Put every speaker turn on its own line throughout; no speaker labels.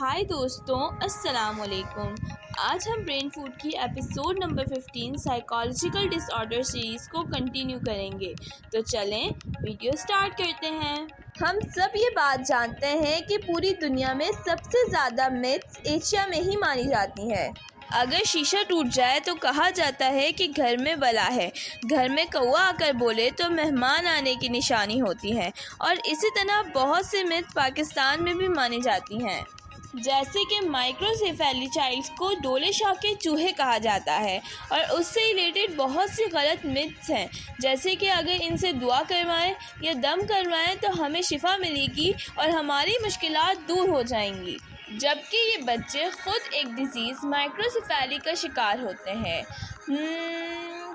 हाय दोस्तों, अस्सलाम वालेकुम। आज हम ब्रेन फूड की episode number 15 psychological disorder series को कंटिन्यू करेंगे। तो चलें वीडियो स्टार्ट करते हैं। हम सब ये बात जानते हैं कि पूरी दुनिया में सबसे ज़्यादा मिथ्स एशिया में ही मानी जाती हैं। अगर शीशा टूट जाए तो कहा जाता है कि घर में बला है, घर में कौवा आकर बोले तो मेहमान आने की निशानी होती है, और इसी तरह बहुत से मिथ पाकिस्तान में भी मानी जाती हैं। जैसे कि माइक्रोसेफेली चाइल्ड्स को डोले शाह के चूहे कहा जाता है, और उससे रिलेटेड बहुत सी गलत मिथ्स हैं, जैसे कि अगर इनसे दुआ करवाएं या दम करवाएं तो हमें शिफा मिलेगी और हमारी मुश्किलात दूर हो जाएंगी, जबकि ये बच्चे खुद एक डिजीज़ माइक्रोसेफेली का शिकार होते हैं।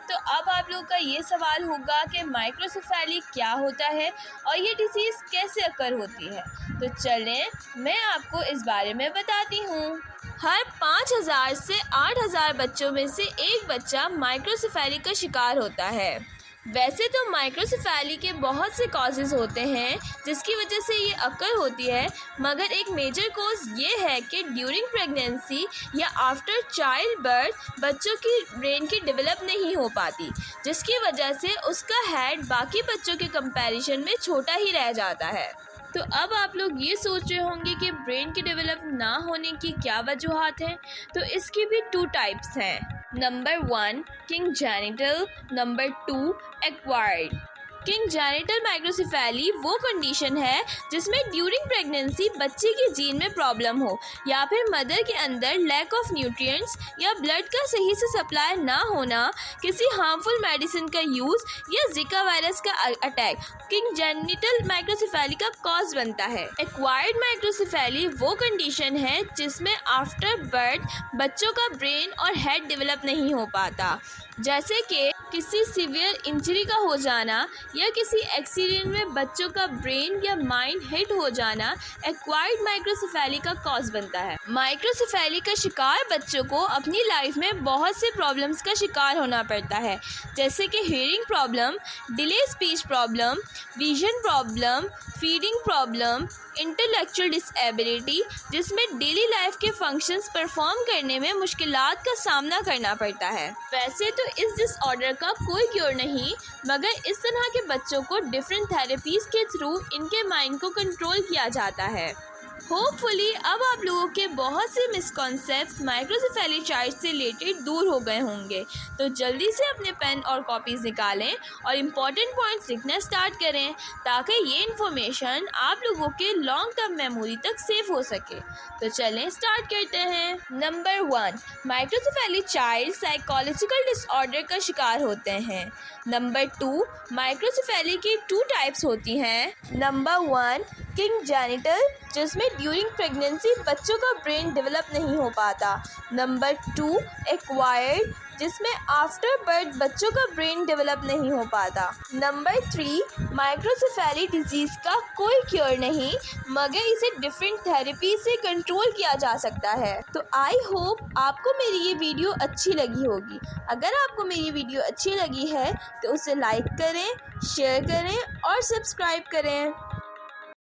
तो अब आप लोगों का ये सवाल होगा कि माइक्रोसेफेली क्या होता है और ये डिजीज़ कैसे अकर होती है। तो चलें मैं आपको इस बारे में बताती हूँ। हर 5000 से 8000 बच्चों में से एक बच्चा माइक्रोसेफेली का शिकार होता है। वैसे तो माइक्रोसेफेली के बहुत से कॉजेज़ होते हैं जिसकी वजह से ये अकर होती है, मगर एक मेजर कॉज ये है कि ड्यूरिंग प्रेगनेंसी या आफ्टर चाइल्ड बर्थ बच्चों की ब्रेन की डेवलप नहीं हो पाती, जिसकी वजह से उसका हेड बाकी बच्चों के कंपैरिजन में छोटा ही रह जाता है। तो अब आप लोग ये सोच रहे होंगे कि ब्रेन के डेवलप ना होने की क्या वजूहात हैं। तो इसकी भी 2 टाइप्स हैं। Number 1 congenital, number 2 acquired. Congenital microcephaly वो कंडीशन है जिसमें ड्यूरिंग प्रेगनेंसी बच्चे के जीन में प्रॉब्लम हो, या फिर मदर के अंदर लैक ऑफ न्यूट्रिएंट्स या ब्लड का सही से सप्लाई ना होना, किसी हार्मफुल मेडिसिन का यूज़ या जिका वायरस का अटैक कंजेनिटल माइक्रोसेफेली का कॉज बनता है। एक्वायर्ड माइक्रोसेफेली वो कंडीशन है जिसमें आफ्टर बर्थ बच्चों का ब्रेन और हेड डेवलप नहीं हो पाता, जैसे कि किसी सीवियर इंजरी का हो जाना या किसी एक्सीडेंट में बच्चों का ब्रेन या माइंड हिट हो जाना एक्वायर्ड माइक्रोसेफेली का कॉज बनता है। माइक्रोसेफेली का शिकार बच्चों को अपनी लाइफ में बहुत से प्रॉब्लम्स का शिकार होना पड़ता है, जैसे कि hearing problem, delay speech problem, vision problem, feeding problem, intellectual disability, जिसमें डेली लाइफ के फंक्शंस परफॉर्म करने में मुश्किलात का सामना करना पड़ता है। वैसे तो इस डिसऑर्डर का कोई क्योर नहीं, मगर इस तरह के बच्चों को डिफरेंट थेरेपीज़ के थ्रू इनके माइंड को कंट्रोल किया जाता है। होपफुली अब आप लोगों के बहुत से मिसकॉन्सेप्ट्स माइक्रोसेफेली चाइल्ड से रिलेटेड दूर हो गए होंगे। तो जल्दी से अपने पेन और कॉपीज़ निकालें और इम्पॉर्टेंट पॉइंट्स लिखना स्टार्ट करें, ताकि ये इन्फॉर्मेशन आप लोगों के लॉन्ग टर्म मेमोरी तक सेव हो सके। तो चलें स्टार्ट करते हैं। Number 1 microcephaly child psychological disorder का शिकार होते हैं। नंबर 2 माइक्रोसेफेली की 2 टाइप्स होती हैं। नंबर 1 कंजेनिटल, जिसमें ड्यूरिंग प्रेगनेंसी बच्चों का ब्रेन डेवलप नहीं हो पाता। नंबर 2 एक्वायर्ड, जिसमें आफ्टर बर्थ बच्चों का ब्रेन डेवलप नहीं हो पाता। नंबर 3 माइक्रोसेफेली डिजीज़ का कोई क्योर नहीं, मगर इसे डिफरेंट थेरेपी से कंट्रोल किया जा सकता है। तो आई होप आपको मेरी ये वीडियो अच्छी लगी होगी। अगर आपको मेरी वीडियो अच्छी लगी है तो उसे लाइक करें, शेयर करें और सब्सक्राइब करें।